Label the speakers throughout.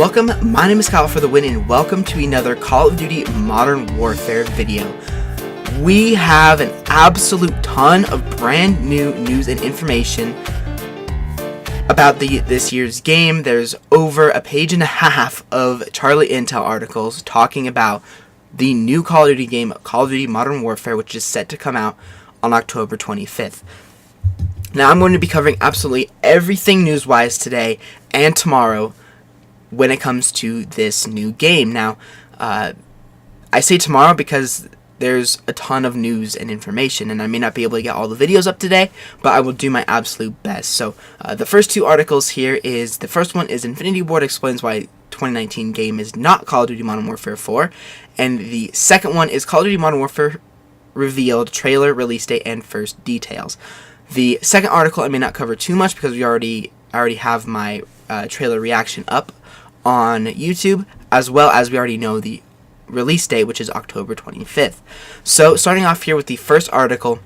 Speaker 1: Welcome, my name is Kyle for the win, and welcome to another Call of Duty Modern Warfare video. We have an absolute ton of brand new news and information about this year's game. There's over a page and a half of Charlie Intel articles talking about the new Call of Duty game, Call of Duty Modern Warfare, which is set to come out on October 25th. Now, I'm going to be covering absolutely everything news-wise today and tomorrow when it comes to this new game. Now, I say tomorrow because there's a ton of news and information, and I may not be able to get all the videos up today, but I will do my absolute best. So, the first two articles here is, the first one is Infinity Ward explains why 2019 game is not Call of Duty Modern Warfare 4, and the second one is Call of Duty Modern Warfare revealed trailer, release date, and first details. The second article I may not cover too much because I already have my trailer reaction up on YouTube, as well as we already know the release date, which is October 25th. So, starting off here with the first article,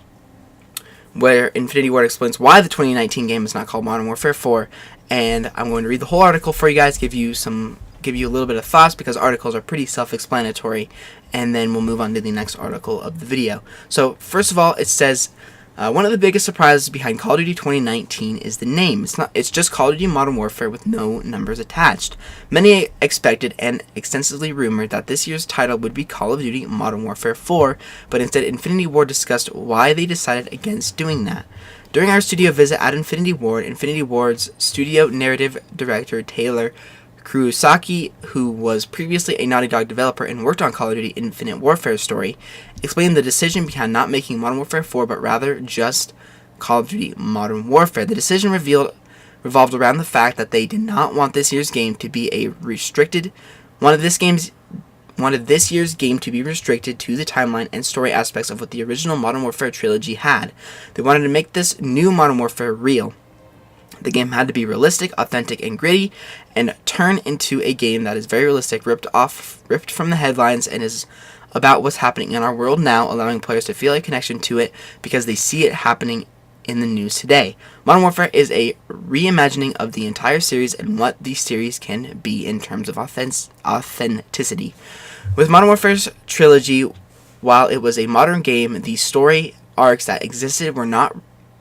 Speaker 1: where Infinity Ward explains why the 2019 game is not called Modern Warfare 4, and I'm going to read the whole article for you guys, give you a little bit of thoughts, because articles are pretty self-explanatory, and then we'll move on to the next article of the video. So, first of all, it says, one of the biggest surprises behind Call of Duty 2019 is the name. It's just Call of Duty Modern Warfare with no numbers attached. Many expected and extensively rumored that this year's title would be Call of Duty Modern Warfare 4, but instead Infinity Ward discussed why they decided against doing that. During our studio visit at Infinity Ward's studio narrative director Taylor Kurosaki, who was previously a Naughty Dog developer and worked on Call of Duty Infinite Warfare story, explained the decision behind not making Modern Warfare 4 but rather just Call of Duty Modern Warfare. The decision revolved around the fact that they did not want this year's game to be wanted this year's game to be restricted to the timeline and story aspects of what the original Modern Warfare trilogy had. They wanted to make this new Modern Warfare real. The game had to be realistic, authentic, and gritty, and turn into a game that is very realistic, ripped from the headlines, and is about what's happening in our world now, allowing players to feel a connection to it because they see it happening in the news today. Modern Warfare is a reimagining of the entire series and what the series can be in terms of authenticity. With Modern Warfare's trilogy, while it was a modern game, the story arcs that existed were not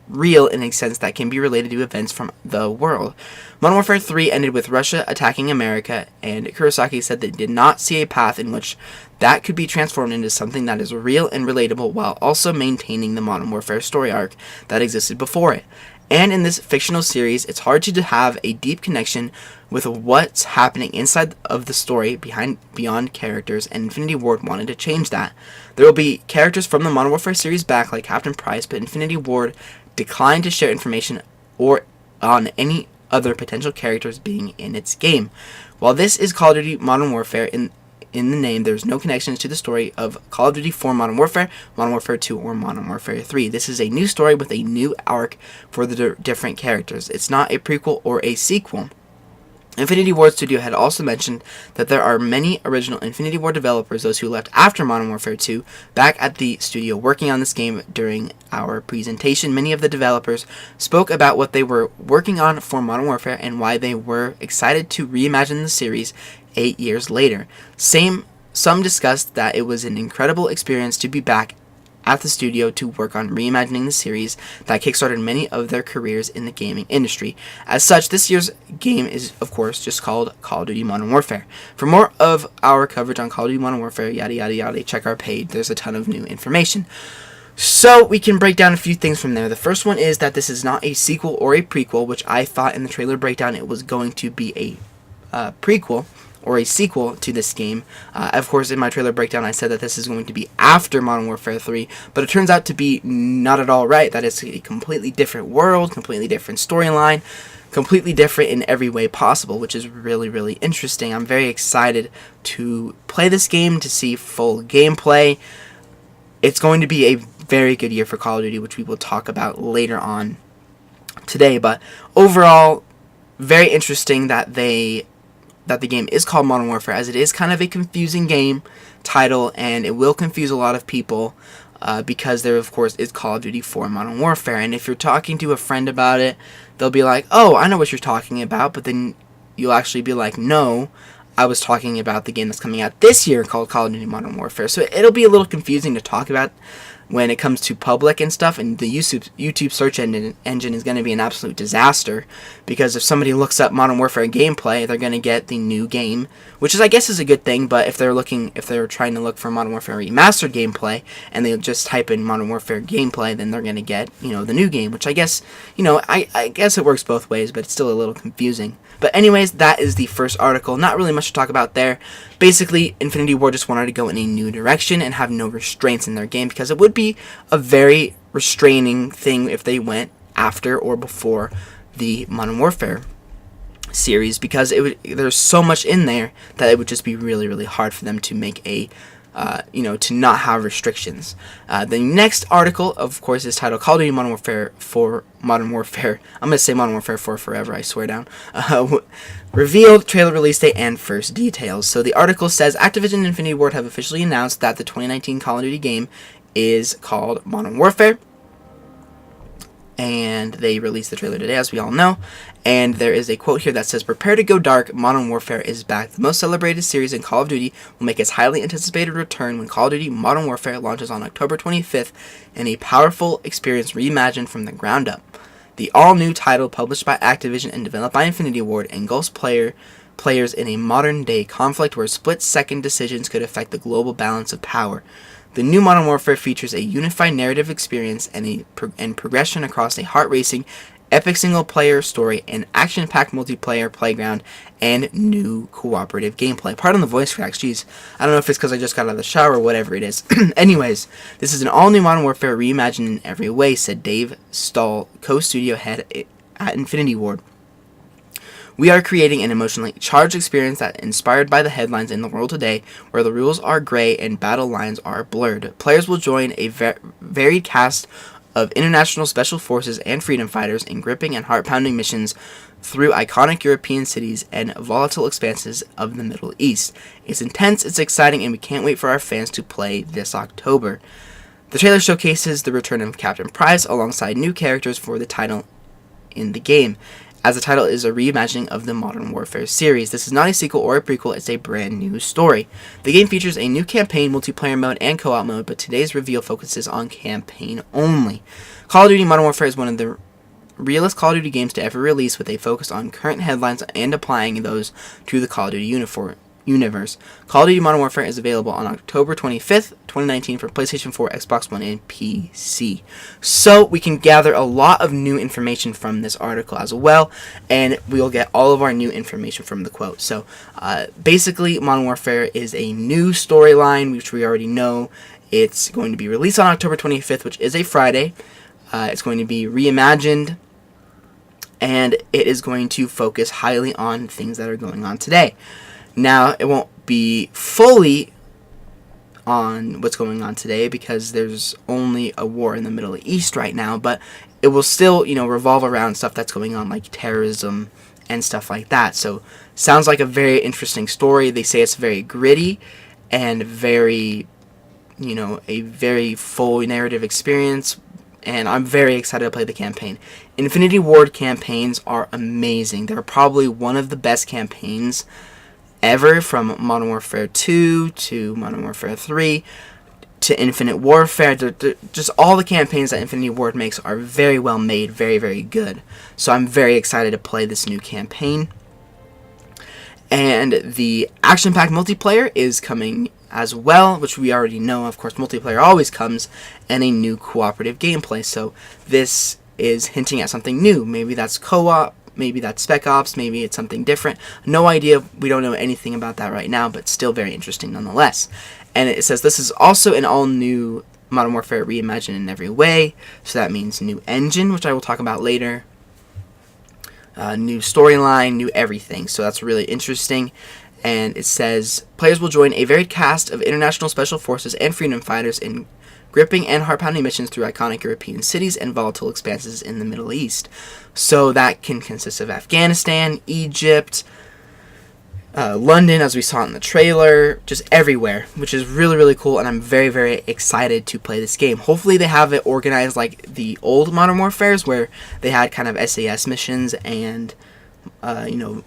Speaker 1: real in a sense that can be related to events from the world. Modern Warfare 3 ended with Russia attacking America, and Kurosaki said they did not see a path in which that could be transformed into something that is real and relatable while also maintaining the Modern Warfare story arc that existed before it. And in this fictional series, it's hard to have a deep connection with what's happening inside of the story beyond characters, and Infinity Ward wanted to change that. There will be characters from the Modern Warfare series back, like Captain Price, but Infinity Ward declined to share information or on any other potential characters being in its game. While this is Call of Duty Modern Warfare, in the name, there's no connections to the story of Call of Duty 4 Modern Warfare, Modern Warfare 2, or Modern Warfare 3. This is a new story with a new arc for the different characters. It's not a prequel or a sequel. Infinity Ward Studio had also mentioned that there are many original Infinity Ward developers, those who left after Modern Warfare 2, back at the studio working on this game. During our presentation, many of the developers spoke about what they were working on for Modern Warfare and why they were excited to reimagine the series 8 years later. Some discussed that it was an incredible experience to be back at the studio to work on reimagining the series that kickstarted many of their careers in the gaming industry. As such, this year's game is, of course, just called Call of Duty Modern Warfare. For more of our coverage on Call of Duty Modern Warfare, yada yada yada, check our page. There's a ton of new information. So, we can break down a few things from there. The first one is that this is not a sequel or a prequel, which I thought in the trailer breakdown it was going to be a prequel or a sequel to this game. Of course, in my trailer breakdown, I said that this is going to be after Modern Warfare 3, but it turns out to be not at all right. That it's a completely different world, completely different storyline, completely different in every way possible, which is really, really interesting. I'm very excited to play this game, to see full gameplay. It's going to be a very good year for Call of Duty, which we will talk about later on today, but overall, very interesting that the game is called Modern Warfare, as it is kind of a confusing game title, and it will confuse a lot of people because there, of course, is Call of Duty 4 Modern Warfare. And if you're talking to a friend about it, they'll be like, oh, I know what you're talking about, but then you'll actually be like, no, I was talking about the game that's coming out this year called Call of Duty Modern Warfare. So it'll be a little confusing to talk about when it comes to public and stuff, and the YouTube search engine is going to be an absolute disaster, because if somebody looks up Modern Warfare gameplay, they're going to get the new game, which is, I guess, is a good thing. But if they're trying to look for Modern Warfare Remastered gameplay and they just type in Modern Warfare gameplay, then they're going to get, the new game, which I guess, I guess it works both ways, but it's still a little confusing. But anyways, that is the first article. Not really much to talk about there. Basically, Infinity Ward just wanted to go in a new direction and have no restraints in their game, because it would be a very restraining thing if they went after or before the Modern Warfare series, because there's so much in there that it would just be really, really hard for them to make a to not have restrictions. The next article, of course, is titled Call of Duty Modern Warfare 4 Modern Warfare. I'm going to say Modern Warfare 4 forever, I swear down. Revealed, trailer release date, and first details. So the article says Activision and Infinity Ward have officially announced that the 2019 Call of Duty game is called Modern Warfare. And they released the trailer today, as we all know. And there is a quote here that says, "Prepare to go dark, Modern Warfare is back. The most celebrated series in Call of Duty will make its highly anticipated return when Call of Duty Modern Warfare launches on October 25th in a powerful experience reimagined from the ground up. The all-new title, published by Activision and developed by Infinity Ward, engulfs players in a modern-day conflict where split-second decisions could affect the global balance of power. The new Modern Warfare features a unified narrative experience and progression across a heart-racing, epic single-player story, an action-packed multiplayer playground, and new cooperative gameplay." Pardon the voice cracks, jeez. I don't know if it's because I just got out of the shower or whatever it is. Anyways, "This is an all-new Modern Warfare reimagined in every way," said Dave Stahl, co-studio head at Infinity Ward. "We are creating an emotionally charged experience that inspired by the headlines in the world today, where the rules are gray and battle lines are blurred. Players will join a varied cast of international special forces and freedom fighters in gripping and heart-pounding missions through iconic European cities and volatile expanses of the Middle East. It's intense, it's exciting, and we can't wait for our fans to play this October." The trailer showcases the return of Captain Price alongside new characters for the title in the game, as the title is a reimagining of the Modern Warfare series. This is not a sequel or a prequel, it's a brand new story. The game features a new campaign, multiplayer mode, and co-op mode, but today's reveal focuses on campaign only. Call of Duty Modern Warfare is one of the realest Call of Duty games to ever release, with a focus on current headlines and applying those to the Call of Duty universe. Call of Duty Modern Warfare is available on October 25th, 2019 for PlayStation 4, Xbox One, and PC. So we can gather a lot of new information from this article as well, and we'll get all of our new information from the quote. So basically, Modern Warfare is a new storyline, which we already know. It's going to be released on October 25th, which is a Friday. It's going to be reimagined, and it is going to focus highly on things that are going on today. Now, it won't be fully on what's going on today, because there's only a war in the Middle East right now, but it will still, revolve around stuff that's going on, like terrorism and stuff like that. So, sounds like a very interesting story. They say it's very gritty and very, a very full narrative experience, and I'm very excited to play the campaign. Infinity Ward campaigns are amazing. They're probably one of the best campaigns ever, from Modern Warfare 2 to Modern Warfare 3 to Infinite Warfare. Just all the campaigns that Infinity Ward makes are very well made, very, very good. So I'm very excited to play this new campaign. And the action-packed multiplayer is coming as well, which we already know. Of course, multiplayer always comes, and a new cooperative gameplay. So this is hinting at something new. Maybe that's co-op, maybe that's Spec Ops, maybe it's something different. No idea. We don't know anything about that right now, but still very interesting nonetheless. And it says this is also an all-new Modern Warfare reimagined in every way. So that means new engine, which I will talk about later. New storyline, new everything. So that's really interesting. And it says players will join a varied cast of international special forces and freedom fighters in gripping and heart-pounding missions through iconic European cities and volatile expanses in the Middle East. So that can consist of Afghanistan, Egypt, London, as we saw in the trailer, just everywhere, which is really, really cool, and I'm very, very excited to play this game. Hopefully they have it organized like the old Modern Warfares, where they had kind of SAS missions and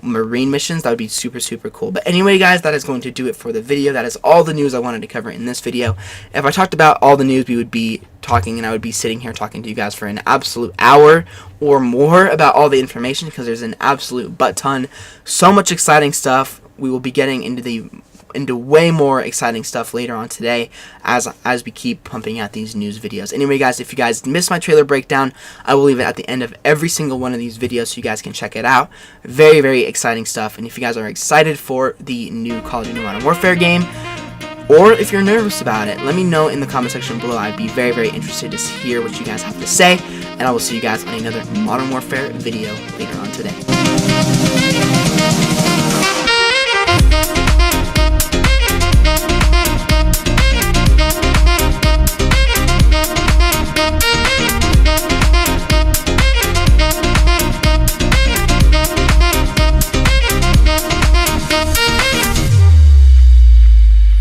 Speaker 1: marine missions. That would be super cool. But anyway, guys, that is going to do it for the video. That is all the news I wanted to cover in this video. If I talked about all the news, we would be talking, and I would be sitting here talking to you guys for an absolute hour or more about all the information, because there's an absolute butt ton. So much exciting stuff. We will be getting into way more exciting stuff later on today as we keep pumping out these news videos. Anyway, guys, if you guys missed my trailer breakdown, I will leave it at the end of every single one of these videos so you guys can check it out. Very exciting stuff. And if you guys are excited for the new Call of Duty Modern Warfare game, or if you're nervous about it, let me know in the comment section below. I'd be very interested to hear what you guys have to say, and I will see you guys on another Modern Warfare video later on today.